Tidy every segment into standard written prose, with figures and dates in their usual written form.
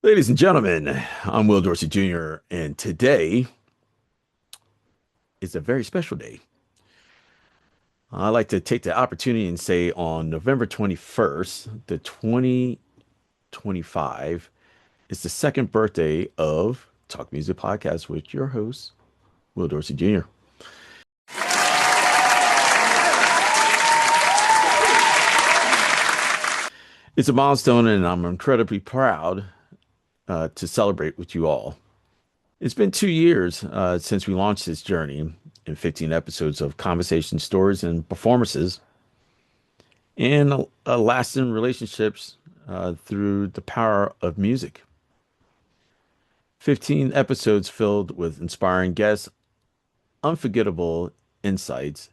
Ladies and gentlemen, I'm Will Dorsey Jr., and today is a very special day. I'd like to take the opportunity and say on November 21st, the 2025, is the second birthday of Talk Music Podcast with your host, Will Dorsey Jr. It's a milestone, and I'm incredibly proud to celebrate with you all. It's been 2 years since we launched this journey in 15 episodes of conversation, stories, and performances, and lasting relationships through the power of music. 15 episodes filled with inspiring guests, unforgettable insights,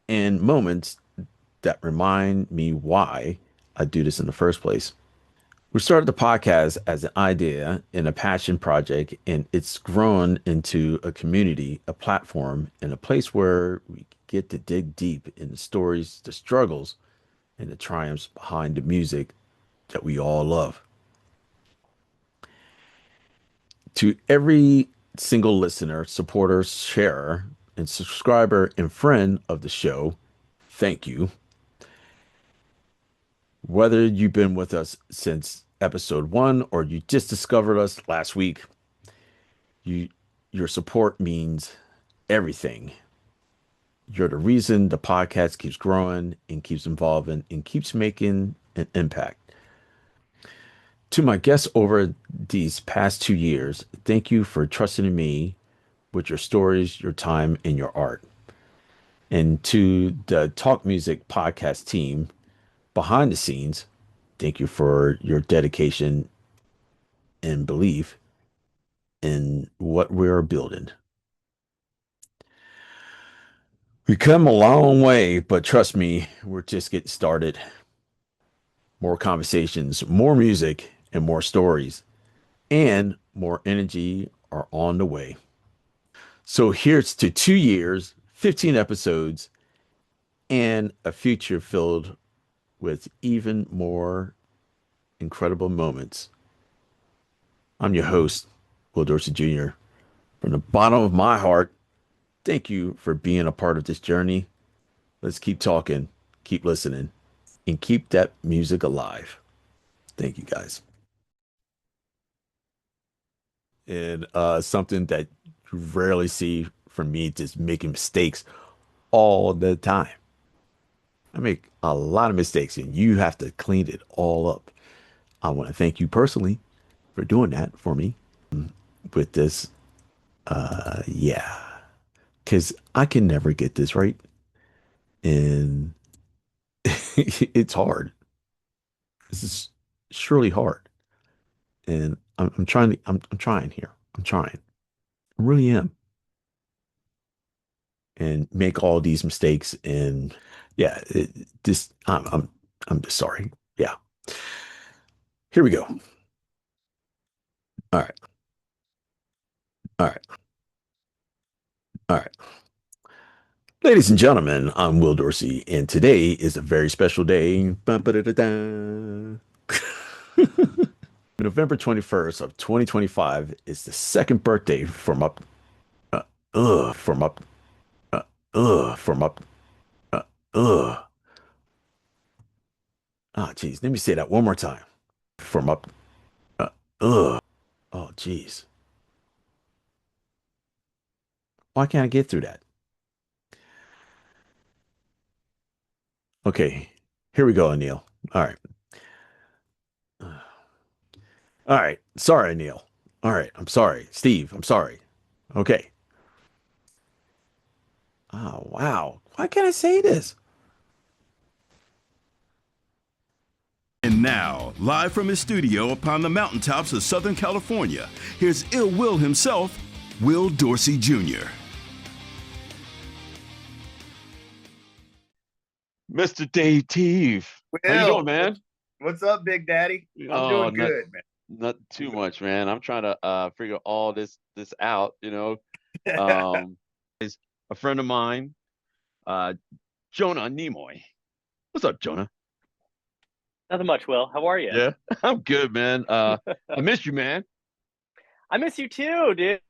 and moments that remind me why I do this in the first place. We started the podcast as an idea and a passion project, and it's grown into a community, a platform, and a place where we get to dig deep in the stories, the struggles, and the triumphs behind the music that we all love. To every single listener, supporter, sharer, and subscriber and friend of the show, thank you. Whether you've been with us since episode one or you just discovered us last week, your support means everything. You're the reason the podcast keeps growing and keeps evolving and keeps making an impact. To my guests over these past 2 years, thank you for trusting in me with your stories, your time, and your art. And to the Talk Music podcast team behind the scenes, thank you for your dedication and belief in what we're building. We've come a long way, but trust me, we're just getting started. More conversations, more music, and more stories, and more energy are on the way. So here's to 2 years, 15 episodes, and a future filled with even more incredible moments. I'm your host, Will Dorsey Jr. From the bottom of my heart, thank you for being a part of this journey. Let's keep talking, keep listening, and keep that music alive. Thank you, guys. And something that you rarely see from me, just making mistakes all the time. I make a lot of mistakes, and you have to clean it all up. I want to thank you personally for doing that for me with this. Yeah, because I can never get this right, and it's hard. This is surely hard, and I'm trying to. I'm trying here. I'm trying. I really am, and make all these mistakes, and yeah, this. I'm just sorry. Yeah. Here we go. All right. All right. All right. Ladies and gentlemen, I'm Will Dorsey, and today is a very special day. November 21st of 2025 is the second birthday from up, from up, from up, uh, uh. Ah, geez. Let me say that one more time. From up, uh, oh, geez. Why can't I get through that? Okay, here we go, Neil. All right. All right. Sorry, Neil. All right. I'm sorry. Steve, I'm sorry. Okay. Oh, wow. Why can't I say this? And now, live from his studio upon the mountaintops of Southern California, here's Ill Will himself, Will Dorsey Jr. Mr. Davetieff. How you doing, Will, man? what's up, Big Daddy? I'm Oh, doing good, man. not too much, man. I'm trying to figure all this out, Um, is a friend of mine, uh JonahNimoy. What's up, Jonah? Nothing much, Will. How are you? Yeah, I'm good, man. I miss you, man. I miss you too, dude.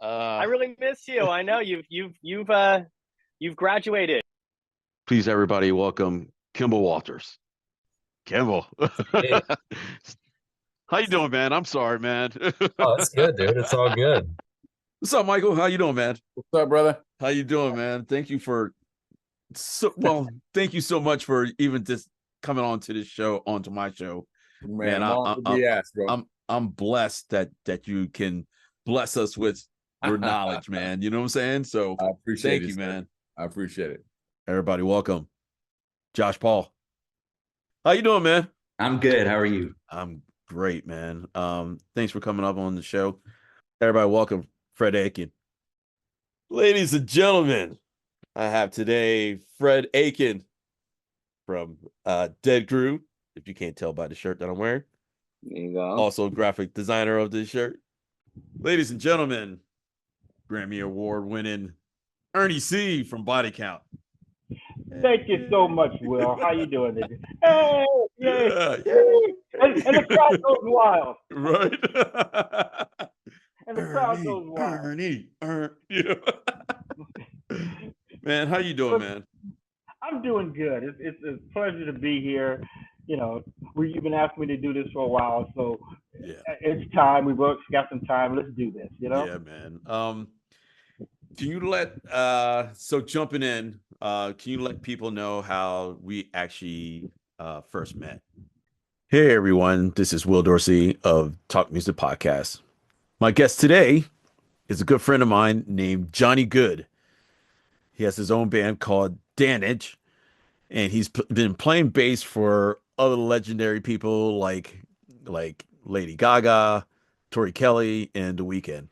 I really miss you. I know you've graduated. Please, everybody, welcome Kimball Walters. Kimball. Hey. How you doing, man? I'm sorry, man. Oh, it's good, dude. It's all good. What's up, Michael? How you doing, man? What's up, brother? How you doing, man? Thank you thank you so much for even just coming on to this show, onto my show. Man, I'm blessed that you can bless us with your knowledge, man. You know what I'm saying? So I appreciate thank you, man. I appreciate it. Everybody, welcome. Josh Paul. How you doing, man? I'm good. How are you? I'm great, man. Thanks for coming up on the show. Everybody, welcome Fred Aiken. Ladies and gentlemen, I have today Fred Aiken from Dead Crew, if you can't tell by the shirt that I'm wearing. There you go. Also graphic designer of this shirt. Ladies and gentlemen, Grammy Award winning Ernie C from Body Count. Thank you so much, Will. How you doing, nigga? Hey, yay, Yeah. yay. And the crowd goes wild. Right. And the crowd goes wild. Ernie. Man, how you doing, man? I'm doing good. It's a pleasure to be here. You know, you've been asking me to do this for a while, so Yeah. it's time. We both got some time. Let's do this, you know? Yeah, man. Can you let so jumping in, can you let people know how we actually first met? Hey everyone, this is Will Dorsey of Talk Music Podcast. My guest today is a good friend of mine named JonnyGoood. He has his own band called DeanDichoso, and he's been playing bass for other legendary people like Lady Gaga, torikelly, and TheWeeknd.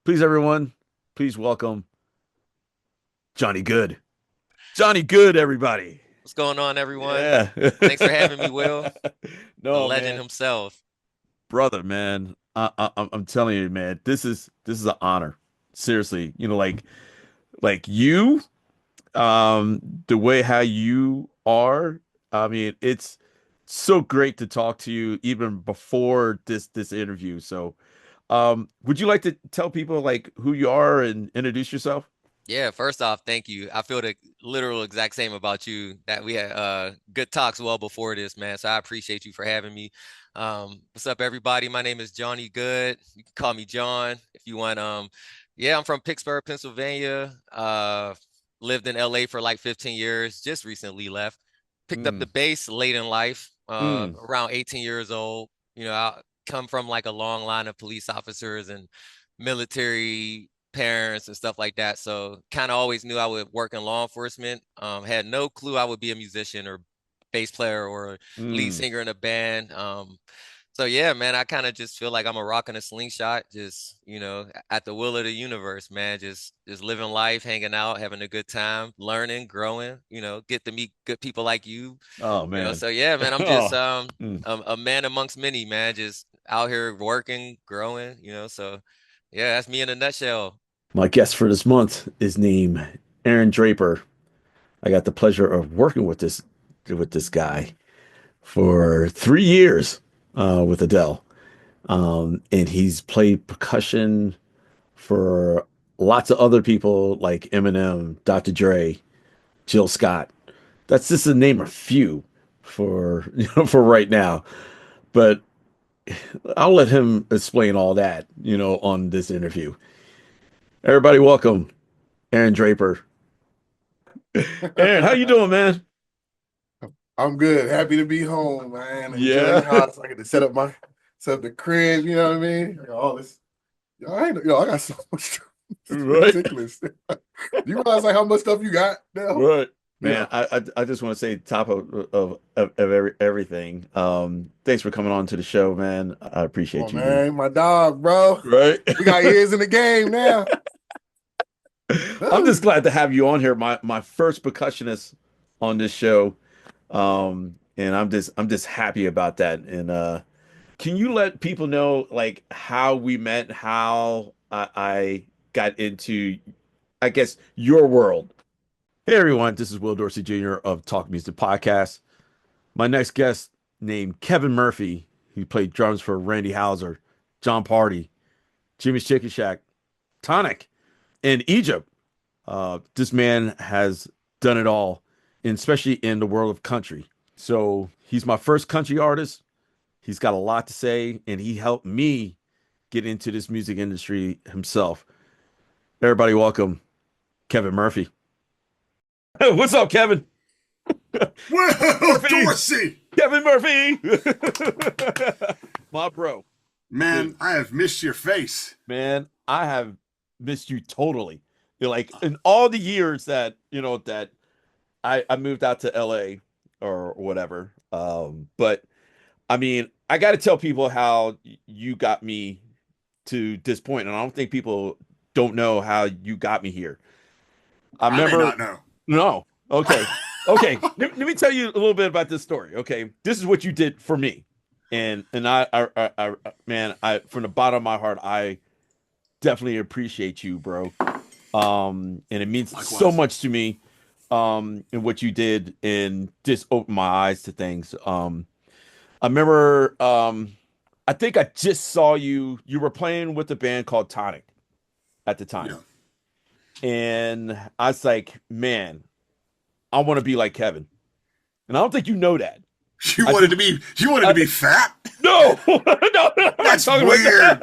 Please, everyone, please welcome JonnyGoood. JonnyGoood, everybody. What's going on, everyone? Yeah. Thanks for having me, Will. No, the legend man. himself. Brother, man. I'm telling you, man, this is an honor. Seriously, like you, the way how you are. I mean, it's so great to talk to you even before this interview. So, would you like to tell people like who you are and introduce yourself? Yeah, first off, thank you. I feel the literal exact same about you, that we had good talks well before this, man. So I appreciate you for having me. What's up, everybody? My name is JonnyGoood. You can call me John if you want. Yeah, I'm from Pittsburgh, Pennsylvania. Lived in LA for like 15 years, just recently left. Picked up the bass late in life, around 18 years old. You know, I come from like a long line of police officers and military parents and stuff like that. So kind of always knew I would work in law enforcement. Had no clue I would be a musician or bass player or lead singer in a band. So yeah, man, I kind of just feel like I'm a rock in a slingshot, just, you know, at the will of the universe, man, just living life, hanging out, having a good time, learning, growing, you know, get to meet good people like you. Oh, man. You know, so yeah, man, I'm just a man amongst many, man, just out here working, growing, you know, so yeah, that's me in a nutshell. My guest for this month is named Aaron Draper. I got the pleasure of working with this guy for 3 years with Adele. And he's played percussion for lots of other people like Eminem, Dr. Dre, Jill Scott. That's just to name a few for right now. But I'll let him explain all that, on this interview. Everybody, welcome Aaron Draper. Aaron, how you doing, man? I'm good. Happy to be home, man. Yeah. Enjoying how I get to set up the crib. You know what I mean? All this. I got so much stuff. Right. Ridiculous. You realize like how much stuff you got now? Right. Man, Yeah. I just want to say top of everything. Thanks for coming on to the show, man. I appreciate you. Man, my dog, bro. Right. We got years in the game now. I'm just glad to have you on here. My first percussionist on this show. And I'm just happy about that. And can you let people know like how we met, how I got into, I guess, your world? Hey everyone, this is Will Dorsey Jr. of Talk Music Podcast. My next guest named Kevin Murphy. He played drums for RandyHouser, JonPardi, Jimmy's Chicken Shack, Tonic, and Egypt. This man has done it all, and especially in the world of country. So he's my first country artist. He's got a lot to say, and he helped me get into this music industry himself. Everybody, welcome Kevin Murphy. What's up, Kevin? Will Dorsey! Kevin Murphy! My bro. Man, I have missed your face. Man, I have missed you totally. You're like in all the years that that I moved out to LA or whatever. But I mean, I got to tell people how you got me to this point, and I don't think people don't know how you got me here. I remember. May not know. No. Okay. Okay. Let me tell you a little bit about this story. Okay. This is what you did for me, and I man, from the bottom of my heart, I definitely appreciate you, bro. And it means so much to me, in what you did and just opened my eyes to things. I remember, I think I just saw you were playing with a band called Tonic at the time. Yeah. And I was like, man, I want to be like Kevin. And I don't think you know that. You wanted to be fat? No, no, that's weird.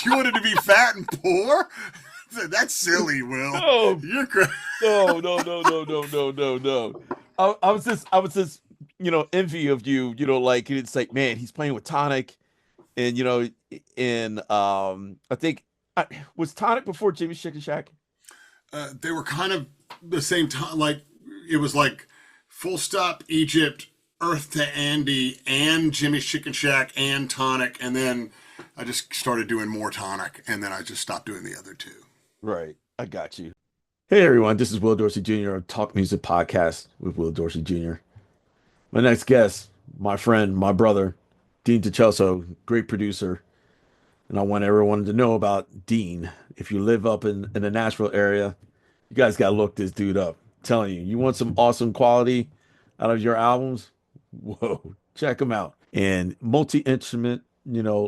You wanted to be fat and poor? That's silly, Will. No, you're crazy. No. I was just, envy of you. Like it's like, man, he's playing with Tonic, and I think was Tonic before Jimmy's Chicken Shack. They were kind of the same time. Like it was like Full Stop, Egypt, Earth to Andy, and Jimmy's Chicken Shack, and Tonic, and then I just started doing more Tonic, and then I just stopped doing the other two. Right, I got you. Hey everyone, this is Will Dorsey Jr. on Talk Music Podcast with Will Dorsey Jr. My next guest, my friend, my brother, DeanDichoso, great producer, and I want everyone to know about Dean. If you live up in the Nashville area, you guys gotta look this dude up. I'm telling you, you want some awesome quality out of your albums? Whoa, check him out. And multi-instrument,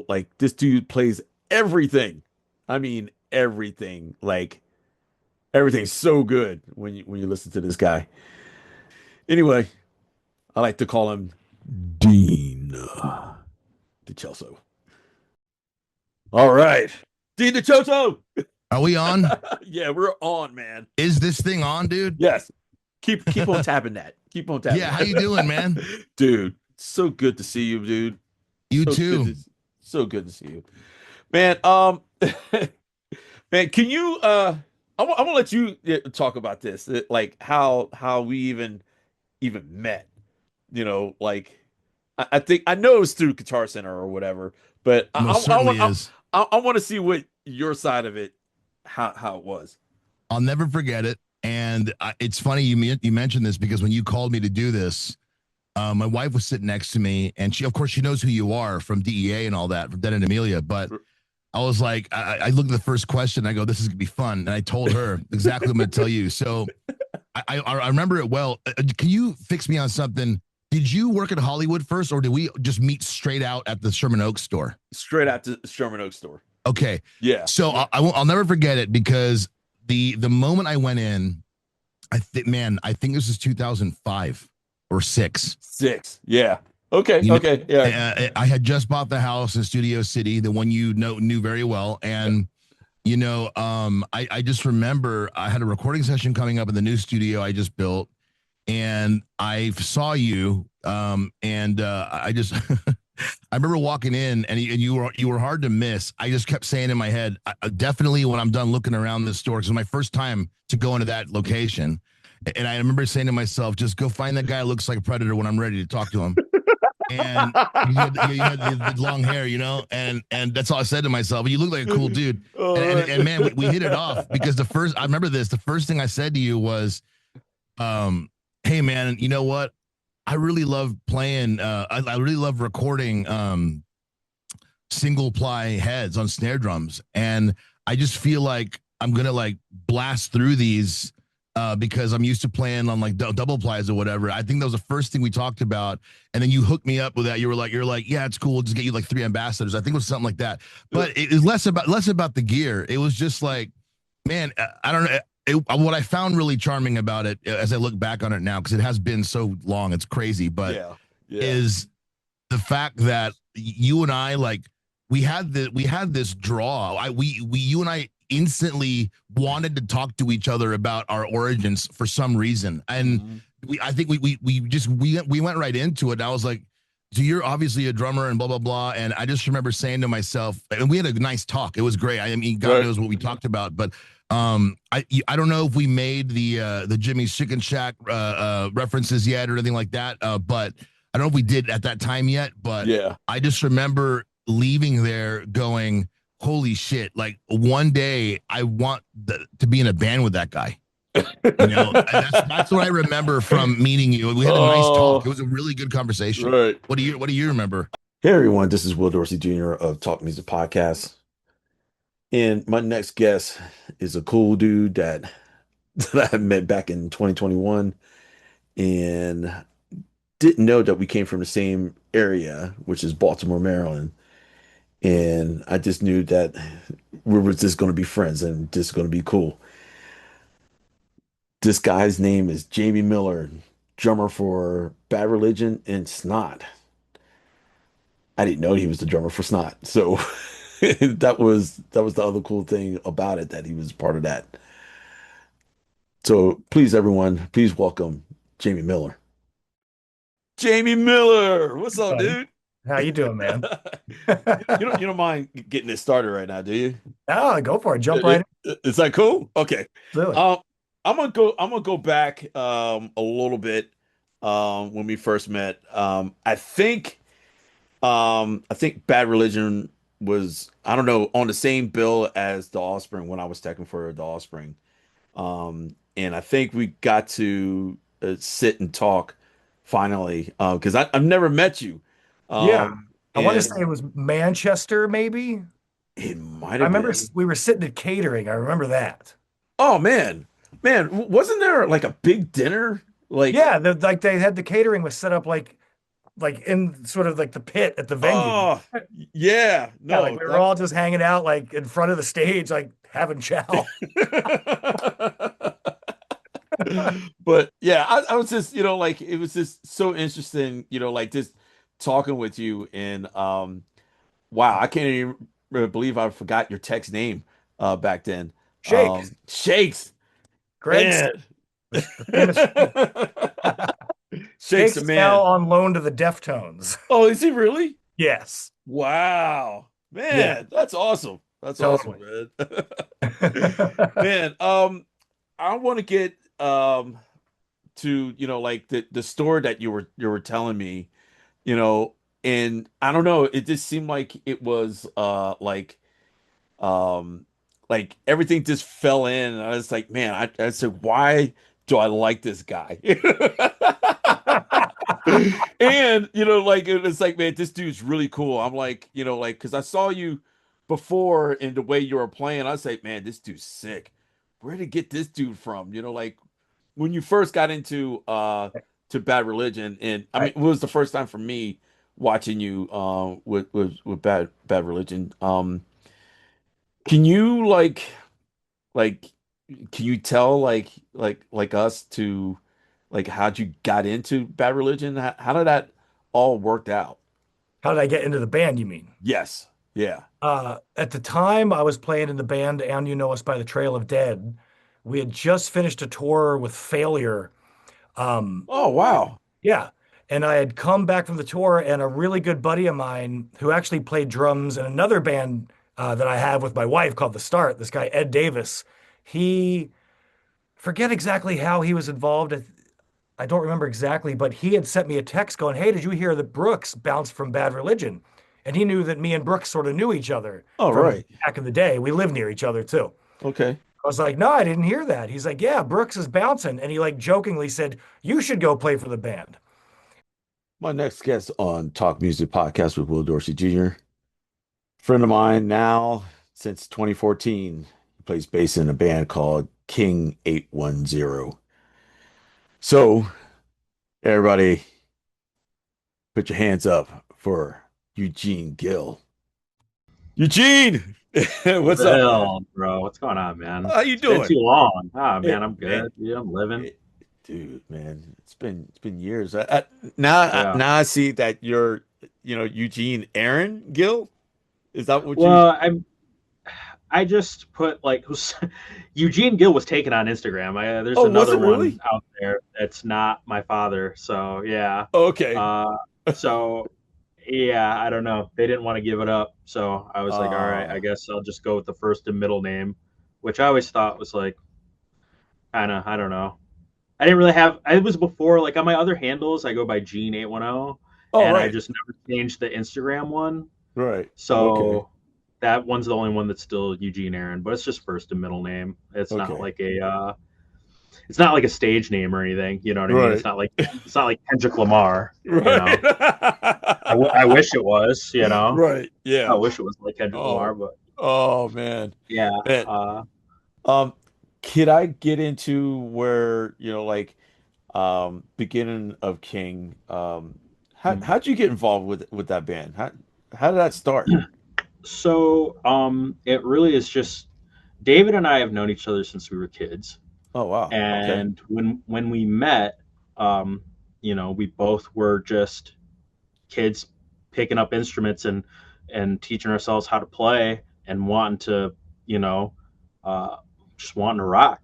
like this dude plays everything. I mean everything. Like everything's so good when you listen to this guy. Anyway, I like to call him DeanDichoso. All right, DeanDichoso. Are we on? Yeah, we're on, man. Is this thing on, dude? Yes. Keep on tapping that. Keep on tapping. Yeah, how you doing, man? Dude, so good to see you, dude. You so too. So good to see you, man. Man, can you? I want to let you talk about this, like how we even met. Like I think I know it's through Guitar Center or whatever, but I want to see what your side of it, how it was. I'll never forget it. And it's funny you mentioned this because when you called me to do this, my wife was sitting next to me, and she knows who you are from DEA and all that, from Dead and Amelia. But I was like, I looked at the first question, I go, this is gonna be fun, and I told her exactly what I'm gonna tell you. So I remember it well. Can you fix me on something? Did you work at Hollywood first, or did we just meet straight out at the Sherman Oaks store? Straight out to Sherman Oaks store. Okay. Yeah. So I'll never forget it because the moment I went in, I think this is 2005 or 6. 6. Yeah. Okay. Okay. Yeah. I had just bought the house in Studio City, the one knew very well, and I just remember I had a recording session coming up in the new studio I just built, and I saw you, and I just I remember walking in, and you were hard to miss. I just kept saying in my head, definitely when I'm done looking around this store, because it was my first time to go into that location. And I remember saying to myself, just go find that guy who looks like a predator when I'm ready to talk to him. And you had the long hair, and that's all I said to myself. You look like a cool dude. And man, we hit it off because I remember the first thing I said to you was, hey man, you know what? I really love playing, I really love recording single ply heads on snare drums. And I just feel like I'm going to blast through these because I'm used to playing on like double plies or whatever. I think that was the first thing we talked about, and then you hooked me up with that. You're like, yeah, it's cool. We'll just get you like 3 ambassadors. I think it was something like that. But it was less about the gear. It was just like, man, I don't know. What I found really charming about it, as I look back on it now, because it has been so long, it's crazy. But is the fact that you and I, like, we had this draw. You and I instantly wanted to talk to each other about our origins for some reason, and I think we went right into it. I was like, so you're obviously a drummer and blah blah blah, and I just remember saying to myself, and we had a nice talk. It was great. I mean, God knows what we talked about, but I don't know if we made the Jimmy's Chicken Shack references yet or anything like that, but I don't know if we did at that time yet. But I just remember leaving there going, holy shit, like one day I want to be in a band with that guy. You know, that's what I remember from meeting you. We had a nice talk. It was a really good conversation. Right. What do you remember? Hey everyone, this is Will Dorsey Jr. of Talk Music Podcast. And my next guest is a cool dude that I met back in 2021 and didn't know that we came from the same area, which is Baltimore, Maryland. And I just knew that we were just going to be friends and just going to be cool. This guy's name is JamieMiller, drummer for Bad Religion and Snot. I didn't know he was the drummer for Snot. So that was the other cool thing about it, that he was part of that. So please, everyone, please welcome JamieMiller. JamieMiller, what's up, dude? How you doing, man? You don't mind getting it started right now, do you? Oh, go for it. Jump right in. Is that cool? Okay. Absolutely. I'm gonna go back a little bit when we first met. I think Bad Religion was, I don't know, on the same bill as The Offspring when I was teching for The Offspring. And I think we got to sit and talk finally, because I've never met you. I want to say it was Manchester, maybe. It might have I remember been. we were sitting at catering. I remember that. Oh man, wasn't there like a big dinner? Like, yeah, like they had the catering was set up like in sort of like the pit at the venue. Oh, yeah. No, like we were all just hanging out like in front of the stage, like having chow. But yeah, I was just, like, it was just so interesting, like just talking with you. And wow, I can't even believe I forgot your text name back then. Shakes. Greg. Shakes is now on loan to the Deftones. Oh, is he really? Yes. Wow, man, that's awesome. That's awesome, man. Man, I want to get to like the story that you were telling me, and I don't know, it just seemed like it was like everything just fell in, and I was like, man, I said, why do I like this guy? And like it's like, man, this dude's really cool. I'm like, like, because I saw you before in the way you were playing. I was like, man, this dude's sick. Where did he get this dude from? Like when you first got into to Bad Religion, and I mean, it was the first time for me watching you with Bad Religion. Can you can you tell like us to like how'd you got into Bad Religion? How did that all worked out? How did I get into the band, you mean? Yes. Yeah. At the time I was playing in the band And You Know Us by the Trail of Dead. We had just finished a tour with Failure. Oh, wow. Yeah. And I had come back from the tour, and a really good buddy of mine who actually played drums in another band that I have with my wife called The Start, this guy, Ed Davis, he, forget exactly how he was involved. I don't remember exactly, but he had sent me a text going, hey, did you hear that Brooks bounced from Bad Religion? And he knew that me and Brooks sort of knew each other. Oh, right. Back in the day. We lived near each other too. Okay. I was like, no, I didn't hear that. He's like, yeah, Brooks is bouncing. And he like jokingly said, you should go play for the band. My next guest on Talk Music Podcast with Will Dorsey Jr., friend of mine now since 2014. He plays bass in a band called King 810. So, everybody, put your hands up for EugeneGill. Eugene, what's up, bro? What's going on, man? How you doing? It's been too long. Ah, man, I'm good. Man. Yeah, I'm living. Dude, man, it's been years. Now I see that you're, Eugene Aaron Gill. Is that what I just put EugeneGill was taken on Instagram. There's was another it one really? out there that's not my father. So yeah. Okay. So yeah, I don't know. They didn't want to give it up, so I was like, all right, I guess I'll just go with the first and middle name, which I always thought was like, kind of, I don't know. I didn't really have. It was before, like on my other handles, I go by Gene 810, and right. I just never changed the Instagram one. Right. So that one's the only one that's still Eugene Aaron, but it's just first and middle name. It's not like a. It's not like a stage name or anything. You know what I mean? It's not like Kendrick Lamar. Right. You know? I wish it was. You know. Right. Yeah. I wish it was like Kendrick Lamar, but. Oh man. Yeah. Man. Could I get into where, beginning of King, how'd you get involved with that band? How did that start? So, it really is just David and I have known each other since we were kids. Oh wow. And when we met, we both were just kids picking up instruments and teaching ourselves how to play and wanting to, just wanting to rock.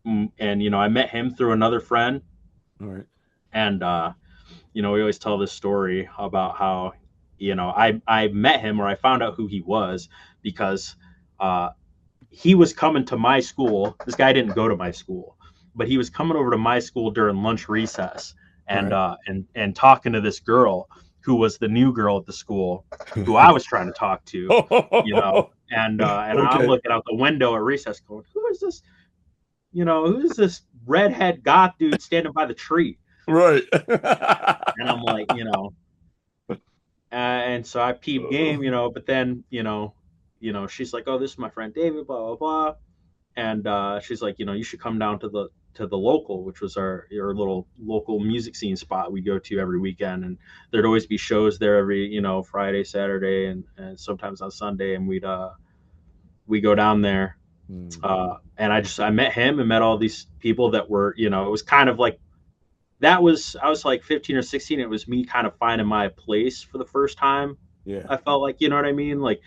And, I met him through another friend. All right. And, we always tell this story about how, I met him, or I found out who he was because he was coming to my school. This guy didn't go to my school, but he was coming over to my school during lunch recess and and talking to this girl who was the new girl at the school who I was trying to talk to, and I'm looking out the window at recess going, who is this? Who's this redhead goth dude standing by the tree? Right. And I'm like, and so I peep game, but then, she's like, oh, this is my friend David, blah, blah, blah. And she's like, you should come down to the local, which was our little local music scene spot we go to every weekend. And there'd always be shows there every, Friday, Saturday, and sometimes on Sunday. And we go down there. And I met him and met all these people that were, it was kind of like, I was like 15 or 16. It was me kind of finding my place for the first time. Yeah. I felt like, you know what I mean? Like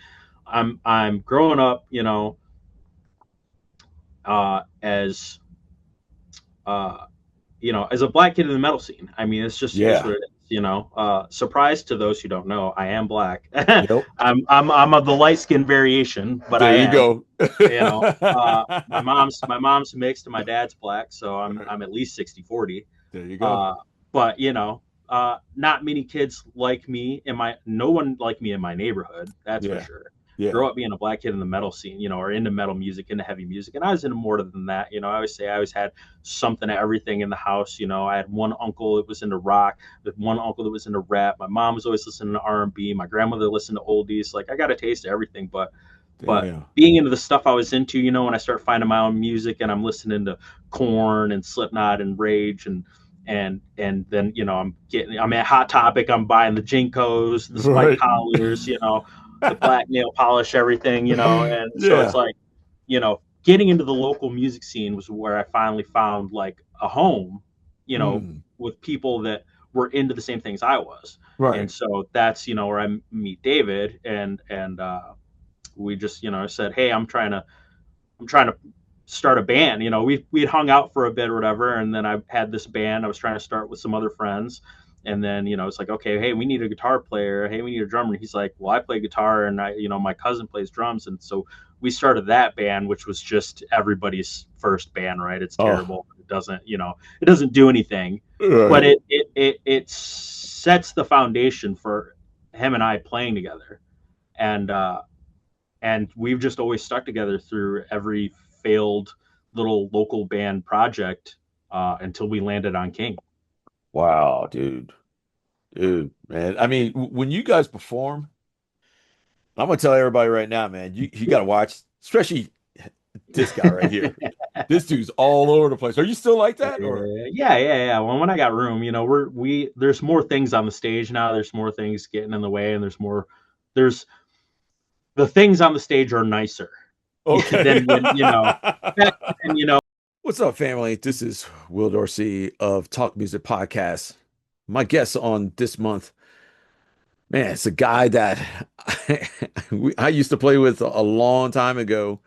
I'm growing up, as a black kid in the metal scene. I mean, it's just, it's what it is, surprise to those who don't know, I am black. Nope. I'm of the light skin variation, but there you go. My mom's mixed and my dad's black. So I'm at least 60-40. There you go. But not many kids like me no one like me in my neighborhood. That's for sure. Yeah. Grow up being a black kid in the metal scene, or into metal music, into heavy music. And I was into more than that. I always say I always had something of everything in the house. I had one uncle that was into rock, with one uncle that was into rap. My mom was always listening to R&B. My grandmother listened to oldies. Like I got a taste of everything, but being into the stuff I was into, when I start finding my own music and I'm listening to Korn and Slipknot and Rage and then I'm at Hot Topic, I'm buying the Jinkos, the spike collars, the black nail polish, everything, and so it's like, getting into the local music scene was where I finally found like a home, with people that were into the same things I was. Right. And so that's, where I meet David and we just, said, hey, I'm trying to start a band. We'd hung out for a bit or whatever, and then I had this band I was trying to start with some other friends. And then, it's like, okay, hey, we need a guitar player. Hey, we need a drummer. He's like, well, I play guitar and my cousin plays drums. And so we started that band, which was just everybody's first band, right? It's terrible. It doesn't do anything, but it sets the foundation for him and I playing together. And we've just always stuck together through every failed little local band project until we landed on King. Wow, dude, man. I mean, when you guys perform, I'm gonna tell everybody right now, man, you got to watch, especially this guy right here. This dude's all over the place. Are you still like that? Or Yeah. Well, when I got room, there's more things on the stage now. There's more things getting in the way, and there's the things on the stage are nicer. Okay. Than when, back then, What's up, family? This is Will Dorsey of Talk Music Podcast. My guest on this month, man, it's a guy that I used to play with a long time ago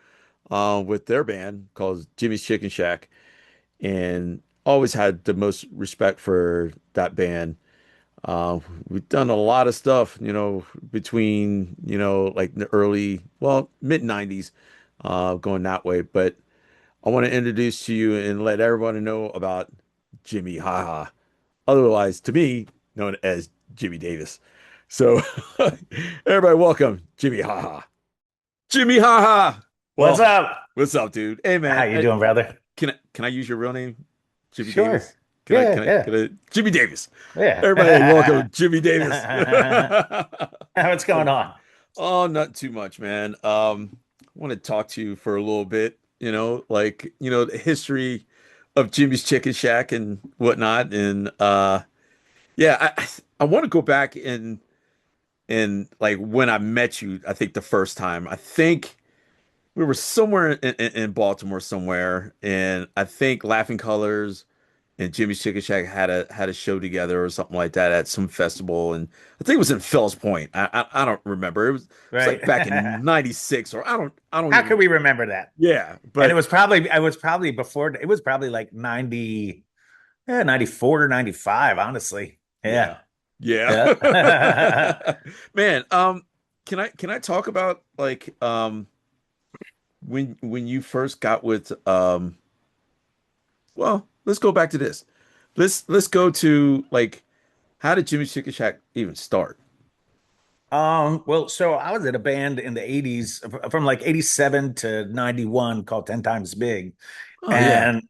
with their band called Jimmy's Chicken Shack, and always had the most respect for that band. We've done a lot of stuff, between, like the early, well, mid 90s, going that way. But I want to introduce to you and let everybody know about JimyMiller, otherwise to me known as Jimmy Davis. So everybody welcome JimyMiller. JimyMiller. What's up? What's up, dude? Hey man. How you doing, brother? Can I use your real name? Jimmy Sure. Davis? Yeah. Can I, Jimmy Davis. Yeah. Everybody welcome Jimmy Davis. What's going on? Oh, not too much, man. I want to talk to you for a little bit, the history of Jimmy's Chicken Shack and whatnot. And yeah, I want to go back and like when I met you, I think the first time, I think we were somewhere in Baltimore somewhere, and I think Laughing Colors and Jimmy's Chicken Shack had a show together or something like that at some festival, and I think it was in Fells Point. I don't remember. It was like back in '96, or I don't. How could we remember that? Yeah, but and it was probably before. It was probably like 90, 94 or 95. Honestly, yeah. Man, can I talk about like when you first got with well, let's go back to this. Let's go to like, how did Jimmy's Chicken Shack even start? Well, so I was in a band in the 80s from like 87 to 91 called 10 Times Big. And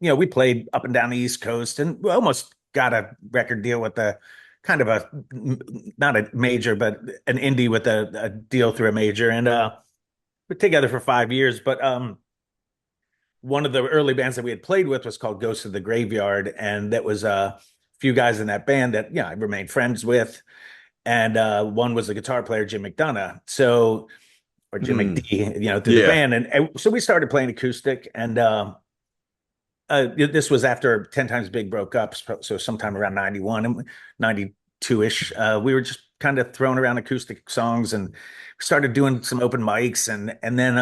we played up and down the East Coast, and we almost got a record deal with a kind of a, not a major, but an indie with a deal through a major. And we're together for 5 years, but one of the early bands that we had played with was called Ghosts of the Graveyard, and that was a few guys in that band that I remained friends with, and one was the guitar player Jim McDonough, or Jim McD, through the band, and so we started playing acoustic, and this was after 10 Times Big broke up, so sometime around 91 and 92-ish, we were just kind of throwing around acoustic songs and started doing some open mics, and then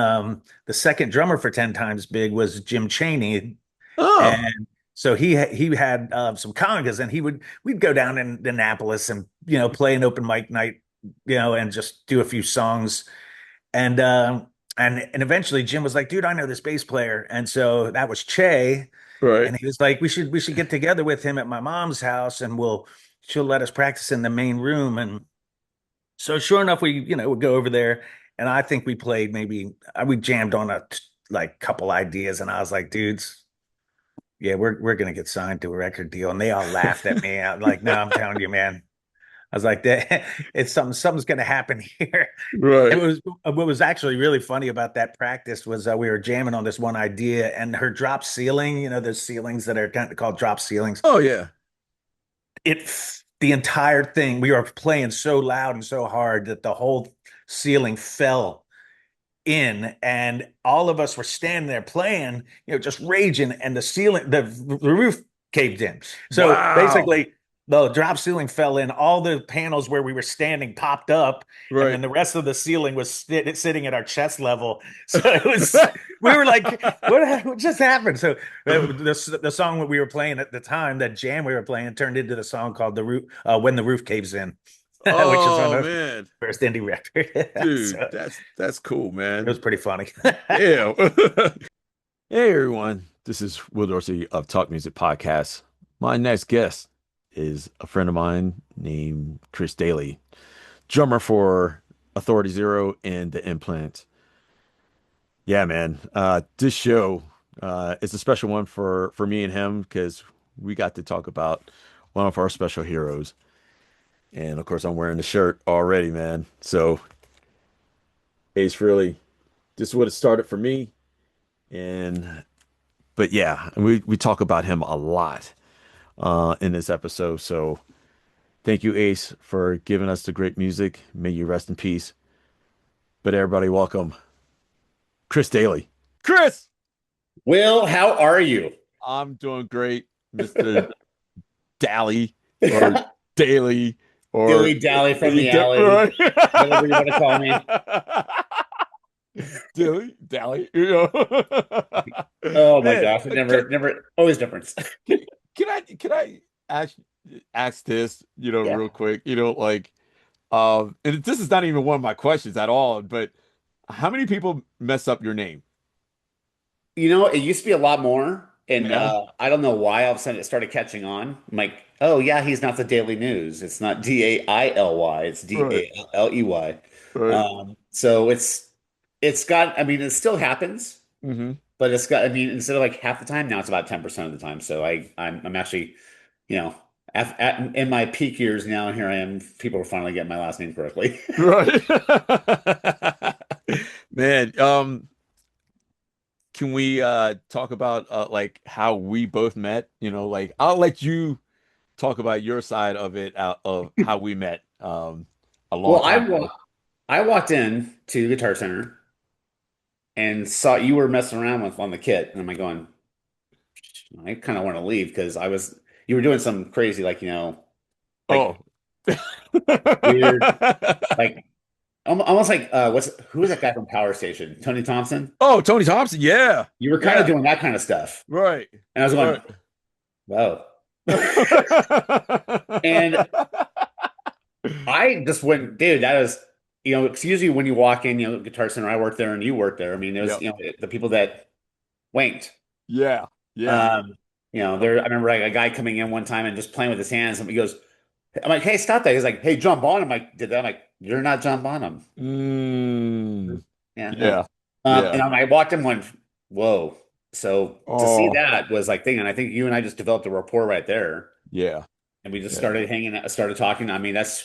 the second drummer for 10 Times Big was Jim Chaney. And so he had some congas, and we'd go down in Annapolis and play an open mic night, and just do a few songs, and eventually Jim was like, dude, I know this bass player, and so that was Che, right? And he was like, we should get together with him at my mom's house, and she'll let us practice in the main room. And so sure enough, we would go over there, and I think we played we jammed on a like couple ideas, and I was like, dudes, yeah, we're gonna get signed to a record deal. And they all laughed at me. I'm like, no, I'm telling you, man. I was like, it's something's gonna happen here. Right. What was actually really funny about that practice was we were jamming on this one idea, and her drop ceiling, those ceilings that are kind of called drop ceilings. Oh yeah. The entire thing, we were playing so loud and so hard that the whole ceiling fell in, and all of us were standing there playing, just raging, and the ceiling, the roof caved in. So basically the drop ceiling fell in, all the panels where we were standing popped up, and then the rest of the ceiling was sitting at our chest level. So it was, we were like, what just happened? So the song that we were playing at the time, that jam we were playing, turned into the song called When the Roof Caves In. Which is one of the first indie record. Dude, so, that's cool, man. It was pretty funny. Yeah. Hey everyone, this is Will Dorsey of Talk Music Podcast. My next guest is a friend of mine named ChrisDalley, drummer for Authority Zero and The Implant. Yeah, man. This show is a special one for me and him, because we got to talk about one of our special heroes. And of course, I'm wearing the shirt already, man. So it's really, this is what it started for me. And but yeah, we talk about him a lot in this episode. So thank you, Ace, for giving us the great music. May you rest in peace. But everybody, welcome ChrisDalley. Chris! Will, how are you? I'm doing great, Mr. Dally or Daily or Dilly Dally from the alley. Right. Whatever you want to call me. Dilly Dally. You know? Oh my gosh, never always difference. Can I ask this, real quick? And this is not even one of my questions at all, but how many people mess up your name? It used to be a lot more. And I don't know why all of a sudden it started catching on. I'm like, oh yeah, he's not the Daily News. It's not DAILY, it's DALLEY. Right. So it's got, it still happens, but it's got, instead of like half the time, now it's about 10% of the time. So I'm actually, in my peak years now, and here I am, people are finally getting my last name correctly. Right. Man, can we talk about like how we both met? I'll let you talk about your side of it, of how we met a long time ago. I walked in to Guitar Center and saw you were messing around on the kit, and I'm like going, I kind of want to leave because you were doing some crazy, weird, like almost like who was that guy from Power Station? Tony Thompson? Oh, Tony Thompson, yeah. You were kind of doing that kind of stuff. Right. And I was going, whoa. And I just went, dude, that is, it's usually when you walk in, Guitar Center, I worked there and you worked there. It was, the people that winked. Yeah. Yeah. I remember like a guy coming in one time and just playing with his hands, and he goes, I'm like, hey, stop that. He's like, hey, John Bonham. I'm like, you're not John Bonham. Yeah. And I walked in and went, whoa. So to see that was like thing. And I think you and I just developed a rapport right there. Yeah. And we just started hanging out, started talking. That was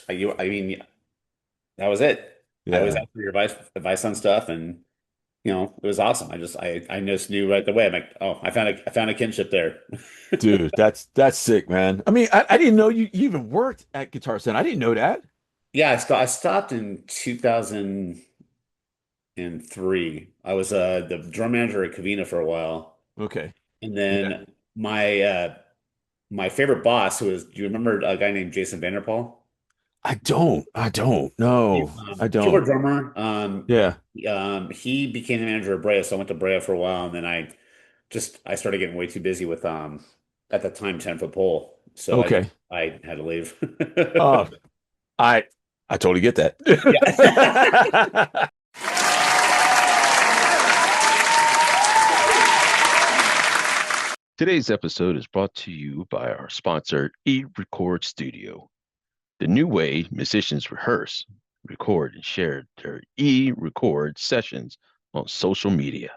it. Yeah. I was asking for your advice on stuff, and it was awesome. I just knew right away. I'm like, oh, I found a kinship there. Dude, that's sick, man. I didn't know you even worked at Guitar Center. I didn't know that. Yeah, I stopped in 2003. I was the drum manager at Kavina for a while. Okay. And then my favorite boss do you remember a guy named Jason Vanderpool? I don't. No, I don't. Keyboard drummer. Yeah. He became the manager of Brea, so I went to Brea for a while, and then I started getting way too busy with at the time 10-foot pole. So okay. I had to leave. I totally get that. Yeah. Today's episode is brought to you by our sponsor, eRecordStudio, the new way musicians rehearse, record, and share their e-record sessions on social media.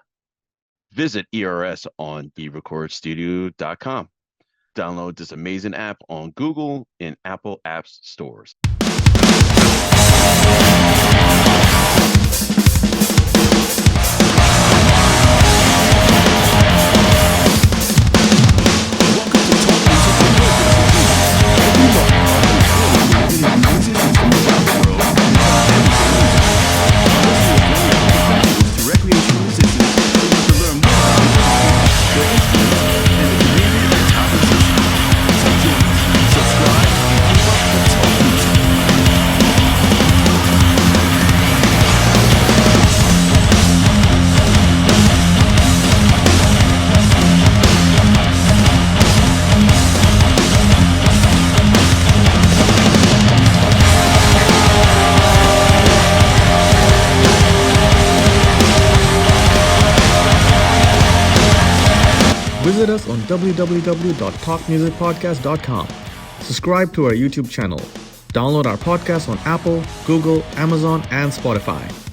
Visit ERS on eRecordStudio.com. Download this amazing app on Google and Apple Apps stores. Visit us on www.talkmusicpodcast.com. Subscribe to our YouTube channel. Download our podcast on Apple, Google, Amazon, and Spotify.